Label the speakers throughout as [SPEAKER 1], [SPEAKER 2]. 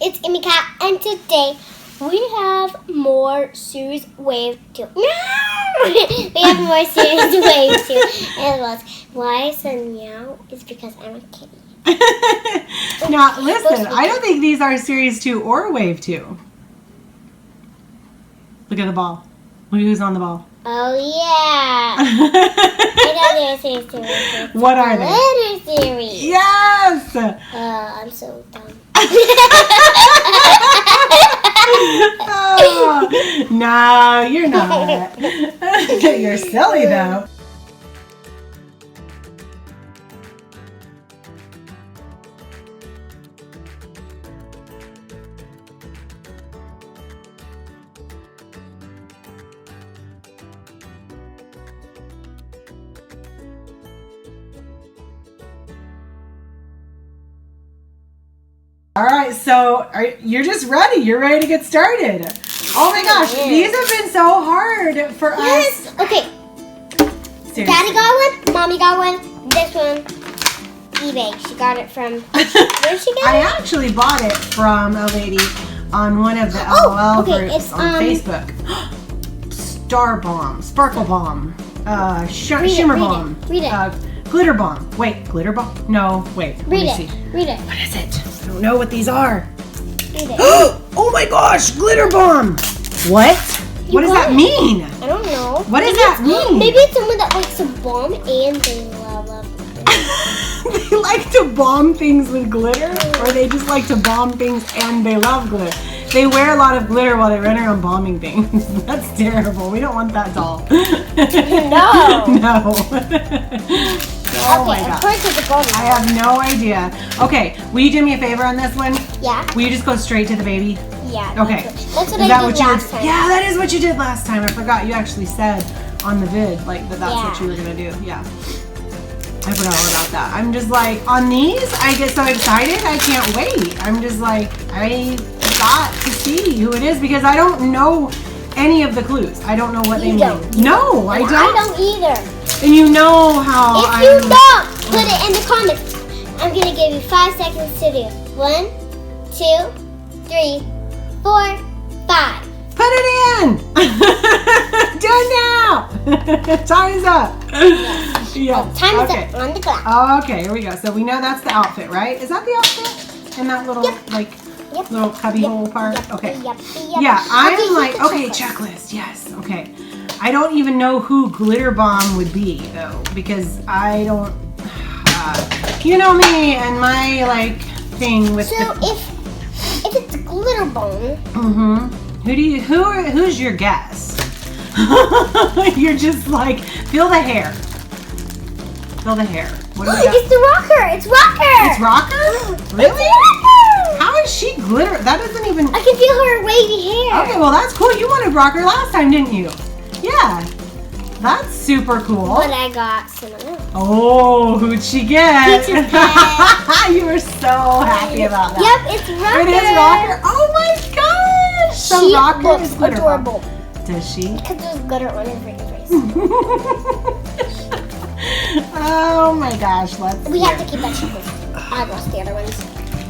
[SPEAKER 1] it's EmmyKat, and today we have more series wave 2. No! We have more series wave 2. And it was why I said meow is because I'm a kitty.
[SPEAKER 2] Now, listen, I don't think these are series 2 or wave 2. Look at the ball. Look who's on the ball.
[SPEAKER 1] Oh, yeah. I know they're series 2 wave 2.
[SPEAKER 2] What are they?
[SPEAKER 1] Glitter series.
[SPEAKER 2] Yes!
[SPEAKER 1] I'm so dumb.
[SPEAKER 2] Oh, no, you're not. You're silly, though. All right, so you're just ready. You're ready to get started. Oh my gosh, these have been so hard for us.
[SPEAKER 1] Yes. Okay.
[SPEAKER 2] Seriously.
[SPEAKER 1] Daddy got one. Mommy got one. This one, eBay. She got it from. Where did she get it?
[SPEAKER 2] I actually bought it from a lady on one of the LOL groups on Facebook. Star Bomb, Sparkle Bomb, Shimmer Bomb.
[SPEAKER 1] Read it.
[SPEAKER 2] Glitter Bomb. Wait, Glitter Bomb? No, wait.
[SPEAKER 1] Read
[SPEAKER 2] Let me
[SPEAKER 1] it.
[SPEAKER 2] see.
[SPEAKER 1] Read it.
[SPEAKER 2] What is it? I don't know what these are.
[SPEAKER 1] Read it.
[SPEAKER 2] Oh my gosh, Glitter Bomb. What? What does that mean?
[SPEAKER 1] I don't know.
[SPEAKER 2] What does that mean?
[SPEAKER 1] Maybe it's someone that likes to bomb and they love glitter.
[SPEAKER 2] They like to bomb things with glitter, or they just like to bomb things and they love glitter. They wear a lot of glitter while they run around bombing things. That's terrible. We don't want that doll.
[SPEAKER 1] No.
[SPEAKER 2] No. Oh my God. I have no idea. Okay, will you do me a favor on this one?
[SPEAKER 1] Yeah.
[SPEAKER 2] Will you just go straight to the baby?
[SPEAKER 1] Yeah.
[SPEAKER 2] Okay.
[SPEAKER 1] That's what I did last time.
[SPEAKER 2] Yeah, that is what you did last time. I forgot. You actually said on the vid that's what you were gonna do. Yeah. I forgot all about that. I'm just like, on these, I get so excited. I can't wait. I'm just like, I got to see who it is because I don't know any of the clues. I don't know what they mean. No, I don't.
[SPEAKER 1] I don't either.
[SPEAKER 2] And you know how
[SPEAKER 1] If you don't, put it in the comments. I'm going to give you 5 seconds to do. 1, 2, 3, 4, 5.
[SPEAKER 2] Put it in! Do it now! Time's up. Yeah.
[SPEAKER 1] Time is up on the clock.
[SPEAKER 2] Okay, here we go. So we know that's the outfit, right? Is that the outfit? In that little, little cubby hole part? Okay. Yeah, I'm like, okay, checklist. Yes, okay. I don't even know who Glitter Bomb would be, though, because I don't, you know me and my, thing with
[SPEAKER 1] if it's Glitter Bomb.
[SPEAKER 2] Mm-hmm. Who's your guess? You're just like, feel the hair. Feel the hair. What do we got?
[SPEAKER 1] It's the rocker. It's rocker.
[SPEAKER 2] It's rocker? Really?
[SPEAKER 1] It's rocker.
[SPEAKER 2] How is she glitter? That doesn't even.
[SPEAKER 1] I can feel her wavy hair.
[SPEAKER 2] Okay, well that's cool. You wanted rocker last time, didn't you? Yeah. That's super cool.
[SPEAKER 1] But I got someone else.
[SPEAKER 2] Oh, who'd she get?
[SPEAKER 1] Peach's pet.
[SPEAKER 2] You were so happy about that.
[SPEAKER 1] Yep, it's rocker.
[SPEAKER 2] It is rocker. Oh my gosh. So
[SPEAKER 1] she
[SPEAKER 2] rocker
[SPEAKER 1] looks
[SPEAKER 2] is glitter.
[SPEAKER 1] adorable.
[SPEAKER 2] Does she?
[SPEAKER 1] Because there's glitter on her freaking face.
[SPEAKER 2] Oh my gosh,
[SPEAKER 1] We have to keep that checklist. I lost the other ones.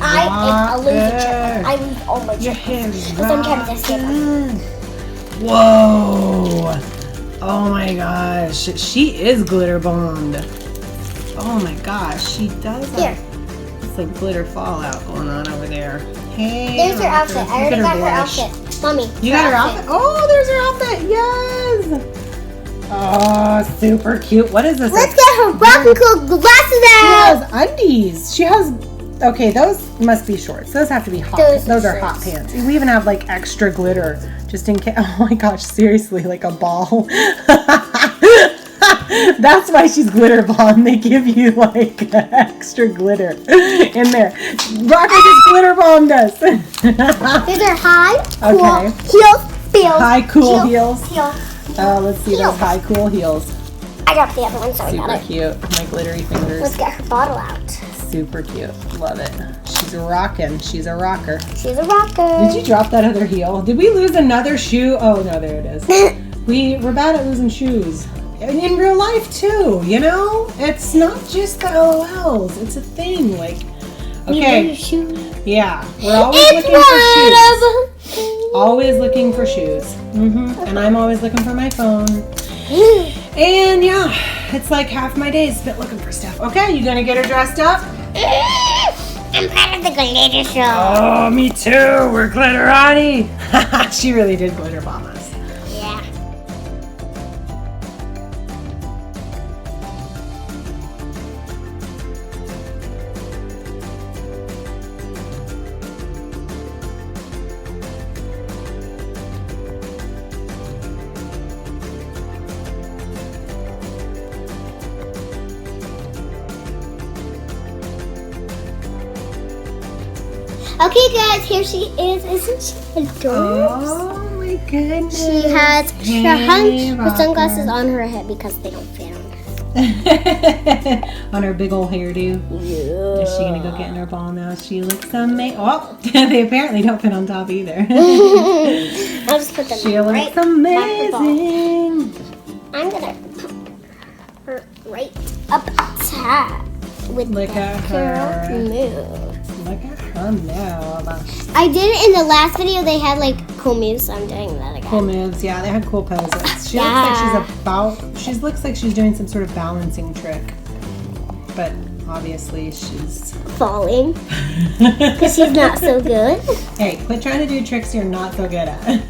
[SPEAKER 1] I lose the checklist. I lose all my checklists. But sometimes I skip them.
[SPEAKER 2] Whoa. Oh my gosh. She is glitter bombed. Oh my gosh. She does have it's like glitter fallout going on over there. Hey.
[SPEAKER 1] There's her outfit. I already got her outfit. Mommy.
[SPEAKER 2] You got her outfit? Oh, there's her outfit. Yes. Oh, super cute. What is this?
[SPEAKER 1] Let's get her rock and cool glasses out.
[SPEAKER 2] She has undies. She has, okay, those must be shorts. Those have to be hot. Those are hot pants. We even have extra glitter just in case. Oh my gosh, seriously, like a ball. That's why she's glitter bomb. They give you extra glitter in there. Rocker just glitter bombed us.
[SPEAKER 1] These are high, cool heels.
[SPEAKER 2] High, cool heels. Let's see those high, cool heels.
[SPEAKER 1] I got the other one, so I got it.
[SPEAKER 2] Super cute. My glittery fingers.
[SPEAKER 1] Let's get her bottle out.
[SPEAKER 2] Super cute. Love it. She's rocking. She's a rocker.
[SPEAKER 1] She's a rocker.
[SPEAKER 2] Did you drop that other heel? Did we lose another shoe? Oh, no, there it is. We're bad at losing shoes. In real life, too, you know? It's not just the LOLs. It's a thing. Okay. Yeah, we're always looking for shoes. Always looking for shoes. And I'm always looking for my phone. And yeah, it's like half my day is spent looking for stuff. Okay, you gonna get her dressed up?
[SPEAKER 1] I'm part of the glitter show.
[SPEAKER 2] Oh, me too. We're Glitterati. She really did glitter bomb us.
[SPEAKER 1] Yeah. Okay, guys, here she is. Isn't she adorable?
[SPEAKER 2] Oh my goodness.
[SPEAKER 1] She has
[SPEAKER 2] Hey,
[SPEAKER 1] her sunglasses on her head because they don't fit on her.
[SPEAKER 2] On her big old hairdo.
[SPEAKER 1] Yeah.
[SPEAKER 2] Is she gonna go get in her ball now? She looks amazing. Oh, they apparently don't fit on top either.
[SPEAKER 1] I'll just put them
[SPEAKER 2] She
[SPEAKER 1] right
[SPEAKER 2] looks amazing.
[SPEAKER 1] I'm gonna put her right up top with
[SPEAKER 2] Look
[SPEAKER 1] the
[SPEAKER 2] at
[SPEAKER 1] girl
[SPEAKER 2] her.
[SPEAKER 1] move.
[SPEAKER 2] Look at her move.
[SPEAKER 1] I did it in the last video. They had like cool moves, so I'm doing that again.
[SPEAKER 2] Cool moves, yeah. They had cool poses. She looks like she's doing some sort of balancing trick, but obviously she's
[SPEAKER 1] Falling because she's not so good.
[SPEAKER 2] Hey, quit trying to do tricks you're not so good at.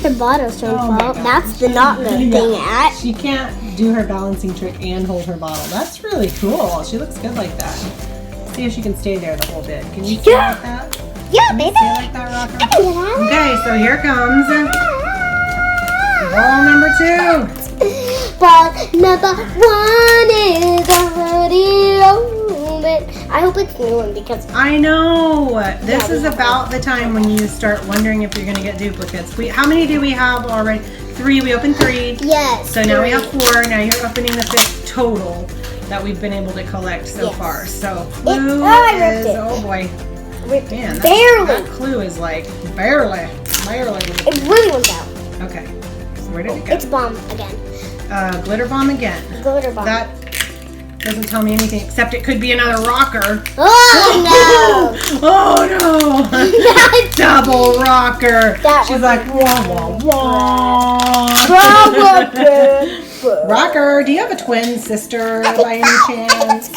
[SPEAKER 1] Her bottle's trying to
[SPEAKER 2] Oh my
[SPEAKER 1] fall.
[SPEAKER 2] gosh.
[SPEAKER 1] That's the not good
[SPEAKER 2] Yeah.
[SPEAKER 1] thing at.
[SPEAKER 2] She can't do her balancing trick and hold her bottle. That's really cool. She looks good like that. See if she can stay there the whole bit. Can you stay like that?
[SPEAKER 1] Yeah,
[SPEAKER 2] Can you
[SPEAKER 1] baby.
[SPEAKER 2] stay like that, Rocker? Okay, so here comes ball number 2.
[SPEAKER 1] Ball number 1 is already open. I hope it's new one because
[SPEAKER 2] I know. This
[SPEAKER 1] Yeah,
[SPEAKER 2] is about the time when you start wondering if you're going to get duplicates. How many do we have already? 3. We opened 3.
[SPEAKER 1] yes.
[SPEAKER 2] So now we have 4. Now you're opening the 5th total that we've been able to collect so
[SPEAKER 1] Yes.
[SPEAKER 2] far. So clue
[SPEAKER 1] I ripped
[SPEAKER 2] is,
[SPEAKER 1] it.
[SPEAKER 2] oh boy.
[SPEAKER 1] Ripped
[SPEAKER 2] Man,
[SPEAKER 1] barely.
[SPEAKER 2] that clue is like barely.
[SPEAKER 1] It really went out.
[SPEAKER 2] Okay. So where did it go?
[SPEAKER 1] It's bomb again.
[SPEAKER 2] Glitter bomb again.
[SPEAKER 1] Glitter bomb.
[SPEAKER 2] That doesn't tell me anything except it could be another rocker.
[SPEAKER 1] Oh
[SPEAKER 2] Oh no! Double rocker.
[SPEAKER 1] That
[SPEAKER 2] She's
[SPEAKER 1] was
[SPEAKER 2] like wah wah wah.
[SPEAKER 1] no!
[SPEAKER 2] Rocker, do you have a twin sister by any chance?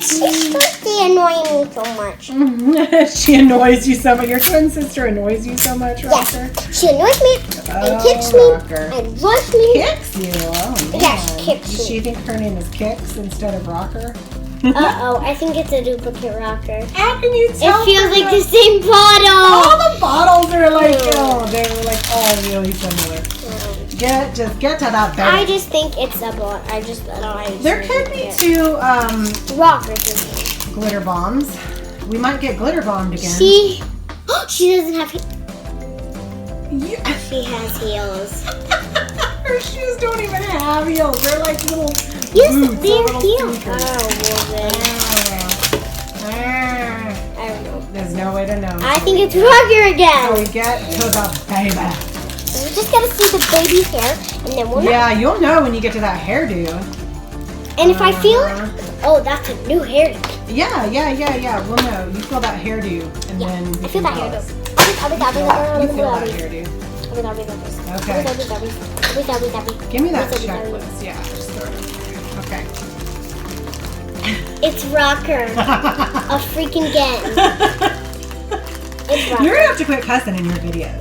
[SPEAKER 1] She's annoying me so much.
[SPEAKER 2] She annoys you so much. Your twin sister annoys you so much,
[SPEAKER 1] Yes.
[SPEAKER 2] Rocker.
[SPEAKER 1] She annoys me and kicks me
[SPEAKER 2] Rocker.
[SPEAKER 1] and rushes me.
[SPEAKER 2] Kicks you? Oh man.
[SPEAKER 1] Yes, kicks
[SPEAKER 2] Does she
[SPEAKER 1] me.
[SPEAKER 2] think her name is Kicks instead of Rocker?
[SPEAKER 1] Uh-oh, I think it's a duplicate rocker.
[SPEAKER 2] How can you tell?
[SPEAKER 1] It feels
[SPEAKER 2] from
[SPEAKER 1] like
[SPEAKER 2] the-
[SPEAKER 1] the same bottle.
[SPEAKER 2] All the bottles are like, oh, they're like all really similar. Just get to that bag.
[SPEAKER 1] I just think it's a bottle. I just don't know.
[SPEAKER 2] There could be 2
[SPEAKER 1] rockers.
[SPEAKER 2] glitter bombs. We might get glitter bombed again.
[SPEAKER 1] She doesn't have.
[SPEAKER 2] Yeah.
[SPEAKER 1] She has heels.
[SPEAKER 2] Her shoes don't even have heels. They're like little
[SPEAKER 1] Yes,
[SPEAKER 2] boots,
[SPEAKER 1] they're
[SPEAKER 2] little
[SPEAKER 1] heels.
[SPEAKER 2] sneakers.
[SPEAKER 1] Oh, well then.
[SPEAKER 2] Ah.
[SPEAKER 1] I don't know.
[SPEAKER 2] There's no way to know.
[SPEAKER 1] I think it's rocker
[SPEAKER 2] So
[SPEAKER 1] again.
[SPEAKER 2] we get to the baby.
[SPEAKER 1] We just gotta see the baby hair, and then we'll know.
[SPEAKER 2] Yeah, you'll know when you get to that hairdo.
[SPEAKER 1] And if I feel it, oh, that's a new hair.
[SPEAKER 2] Yeah. We'll know. You feel that hairdo, and then
[SPEAKER 1] I
[SPEAKER 2] you
[SPEAKER 1] feel
[SPEAKER 2] can
[SPEAKER 1] that
[SPEAKER 2] tell
[SPEAKER 1] hairdo.
[SPEAKER 2] us.
[SPEAKER 1] Okay.
[SPEAKER 2] You feel that hairdo. Okay. Give me that checklist. Yeah, just throw it over there. Okay.
[SPEAKER 1] It's rocker. A freaking again. It's rocker.
[SPEAKER 2] You're gonna have to quit cussing in your videos.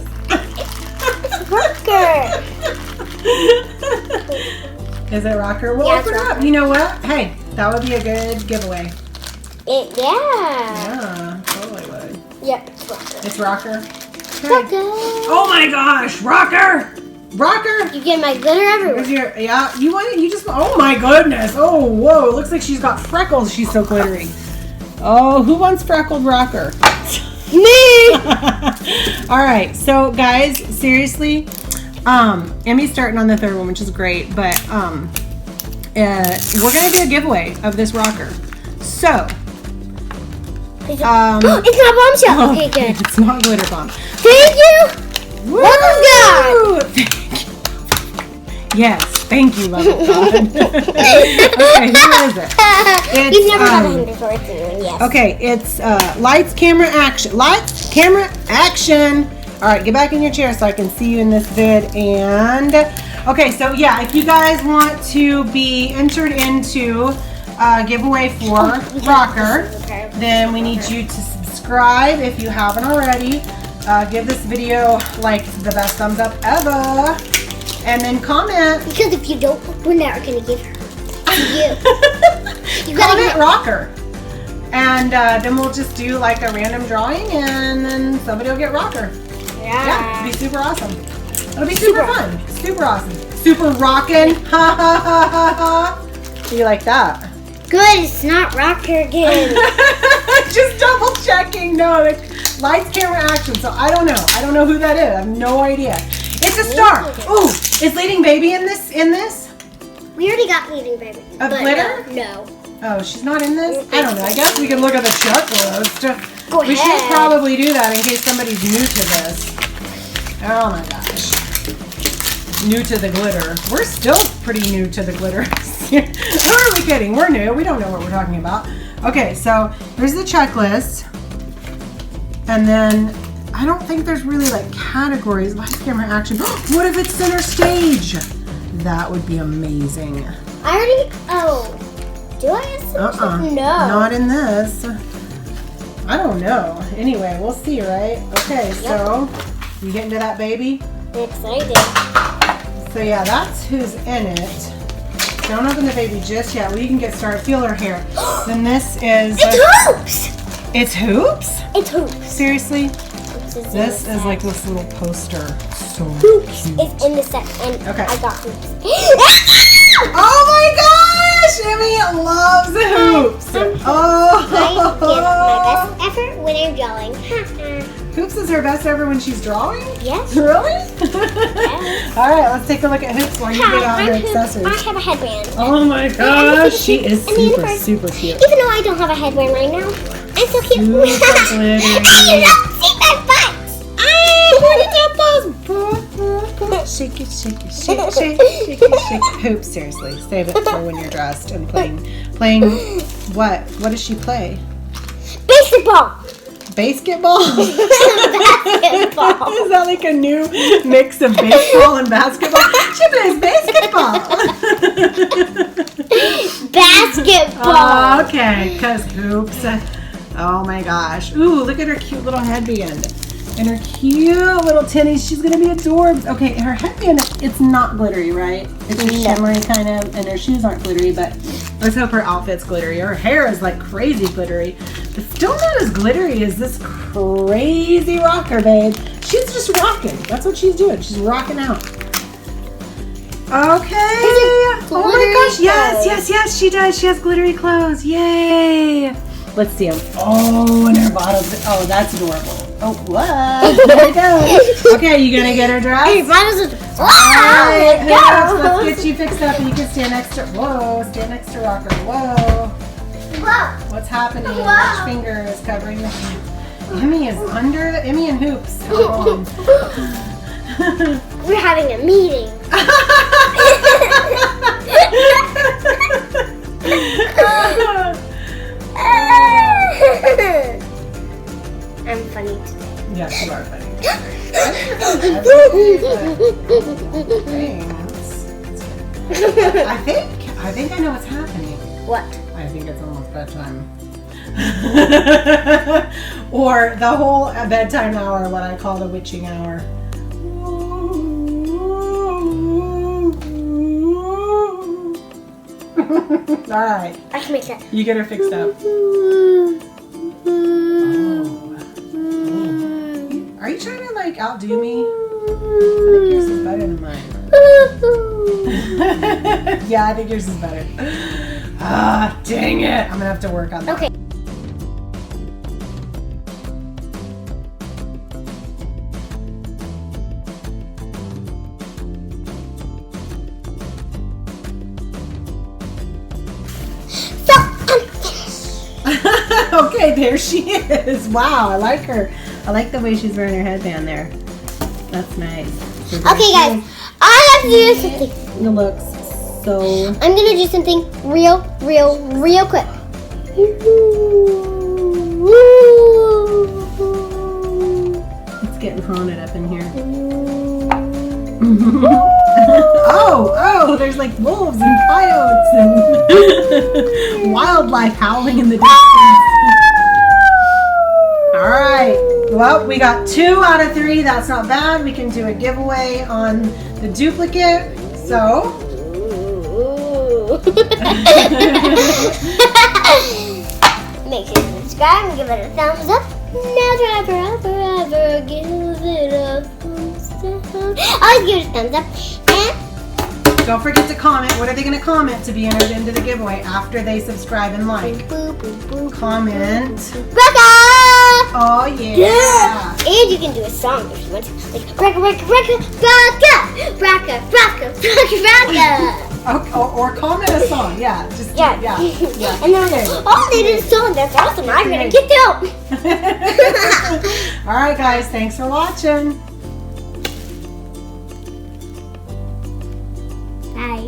[SPEAKER 1] Rocker.
[SPEAKER 2] Is it rocker? We'll
[SPEAKER 1] Yeah, it's
[SPEAKER 2] open it up.
[SPEAKER 1] rocker.
[SPEAKER 2] You know what? Hey, that would be a good giveaway.
[SPEAKER 1] Yeah.
[SPEAKER 2] Yeah, totally would.
[SPEAKER 1] Yep, it's rocker.
[SPEAKER 2] It's rocker. Okay.
[SPEAKER 1] Rocker.
[SPEAKER 2] Oh my gosh, rocker! Rocker!
[SPEAKER 1] You get my glitter everywhere.
[SPEAKER 2] You want it? You just, oh my goodness. Oh, whoa, it looks like she's got freckles. She's so glittery. Oh, who wants freckled rocker?
[SPEAKER 1] Me!
[SPEAKER 2] All right, so guys, seriously, Emmy's starting on the 3rd one, which is great, but we're gonna do a giveaway of this rocker. So,
[SPEAKER 1] It's not bombshell. Okay, good.
[SPEAKER 2] It's not glitter bomb.
[SPEAKER 1] Thank you.
[SPEAKER 2] Woo!
[SPEAKER 1] Welcome, God.
[SPEAKER 2] Yes, thank you, love of God. Okay, who is it?
[SPEAKER 1] You've never had a him before, it's anyone, yes.
[SPEAKER 2] Okay, it's lights, camera, action. Lights, camera, action. All right, get back in your chair so I can see you in this vid. And, okay, so yeah, if you guys want to be entered into a giveaway for Rocker, then we need you to subscribe if you haven't already. Give this video like the best thumbs up ever. And then comment.
[SPEAKER 1] Because if you don't, we're never going to give her to you. You
[SPEAKER 2] comment Rocker. And then we'll just do like a random drawing and then somebody will get Rocker. Yeah, it'll be super awesome. It'll be super fun. Super awesome. Super rockin'. Ha ha ha ha ha. You like that?
[SPEAKER 1] Good, it's not Rocker again.
[SPEAKER 2] Just double checking. No, lights, camera, action. So I don't know. I don't know who that is. I have no idea. It's a star. Ooh, is Leading Baby in this?
[SPEAKER 1] We already got Leading Baby.
[SPEAKER 2] Of glitter?
[SPEAKER 1] No.
[SPEAKER 2] Oh, she's not in this? I don't know. I guess we can look at the checklist.
[SPEAKER 1] Go ahead.
[SPEAKER 2] We should probably do that in case somebody's new to this. Oh my gosh. New to the glitter. We're still pretty new to the glitter. Who are we kidding? We're new. We don't know what we're talking about. Okay, so here's the checklist. And then I don't think there's really like categories. Lights, camera, action. What if it's center stage? That would be amazing.
[SPEAKER 1] I already. Oh. Do I have some? No.
[SPEAKER 2] Not in this. I don't know. Anyway, we'll see, right? Okay, so you get into that baby?
[SPEAKER 1] I'm excited.
[SPEAKER 2] So yeah, that's who's in it. Don't open the baby just yet. We can get started. Feel her hair. Then this is.
[SPEAKER 1] It's Hoops!
[SPEAKER 2] It's Hoops?
[SPEAKER 1] It's Hoops.
[SPEAKER 2] Seriously? This is like this little poster. So
[SPEAKER 1] Hoops
[SPEAKER 2] cute.
[SPEAKER 1] is in the set, and
[SPEAKER 2] Okay.
[SPEAKER 1] I got Hoops.
[SPEAKER 2] Oh my gosh! Emmy loves Hoops!
[SPEAKER 1] I give my best effort when I'm drawing.
[SPEAKER 2] Hoops is her best ever when she's drawing?
[SPEAKER 1] Yes.
[SPEAKER 2] Really?
[SPEAKER 1] Yes.
[SPEAKER 2] Alright, let's take a look at Hoops while you get out her
[SPEAKER 1] I
[SPEAKER 2] accessories.
[SPEAKER 1] have a headband.
[SPEAKER 2] Oh my gosh, she is super, super cute.
[SPEAKER 1] Even though I don't have a headband right now, I'm so cute.
[SPEAKER 2] Super glittery.
[SPEAKER 1] You don't see my butt!
[SPEAKER 2] Shake it, shake it, shake it, shake it, shake it, shake it. Hoops, seriously. Save it for when you're dressed and playing what? What does she play?
[SPEAKER 1] Basketball!
[SPEAKER 2] Basketball?
[SPEAKER 1] Basketball.
[SPEAKER 2] Is that like a new mix of baseball and basketball? She plays basketball.
[SPEAKER 1] Basketball.
[SPEAKER 2] Okay, because Hoops. Oh my gosh. Ooh, look at her cute little headband. And her cute little tinnies. She's going to be adorbs. Okay, her headband, it's not glittery, right? It's a shimmery kind of, and her shoes aren't glittery, but let's hope her outfit's glittery. Her hair is like crazy glittery, but still not as glittery as this crazy rocker, babe. She's just rocking. That's what she's doing. She's rocking out. Okay. Oh my gosh. Yes, yes, yes, she does. She has glittery clothes. Yay. Let's see them. Oh, and her bottles. Oh, that's adorable. Oh, what? There we go. Okay, you gonna get her dressed?
[SPEAKER 1] Hey, bottles are.
[SPEAKER 2] Alright, let's get you fixed up and you can stand next to. Whoa, stand next to Rocker. Whoa.
[SPEAKER 1] Whoa.
[SPEAKER 2] What's happening? Which finger is covering the. Emmy is under the. Emmy and Hoops. Come on.
[SPEAKER 1] We're having a meeting. I'm funny today.
[SPEAKER 2] Yes, you are funny. I think I know what's happening.
[SPEAKER 1] What?
[SPEAKER 2] I think it's almost bedtime. Or the whole bedtime hour, what I call the witching hour. All right.
[SPEAKER 1] I can make that.
[SPEAKER 2] You get her fixed up. Are you trying to like outdo me? I think yours is better than mine. Yeah, I think yours is better. Ah, dang it. I'm gonna have to work on that.
[SPEAKER 1] Okay.
[SPEAKER 2] Okay, there she is. Wow, I like her. I like the way she's wearing her headband there. That's nice.
[SPEAKER 1] Okay, guys, I have to do something.
[SPEAKER 2] It looks so.
[SPEAKER 1] I'm gonna do something real quick.
[SPEAKER 2] It's getting haunted up in here. oh, there's like wolves and coyotes and wildlife howling in the distance. All right. Well, we got 2 out of 3. That's not bad. We can do a giveaway on the duplicate. So.
[SPEAKER 1] Make sure to subscribe and give it a thumbs up. Never, ever give it a thumbs up. Always give it a thumbs up. And
[SPEAKER 2] don't forget to comment. What are they going to comment to be entered into the giveaway after they subscribe and like? Comment.
[SPEAKER 1] Braca!
[SPEAKER 2] Oh, yeah.
[SPEAKER 1] And you can do a song if you want to. Like, Braca, Braca, Braca, Braca, Braca, Braca, Braca.
[SPEAKER 2] Or comment a song. Yeah. Just
[SPEAKER 1] Yeah. And then
[SPEAKER 2] Okay.
[SPEAKER 1] oh, they did a song. That's awesome. I'm going to get them.
[SPEAKER 2] All right, guys. Thanks for watching.
[SPEAKER 1] Bye.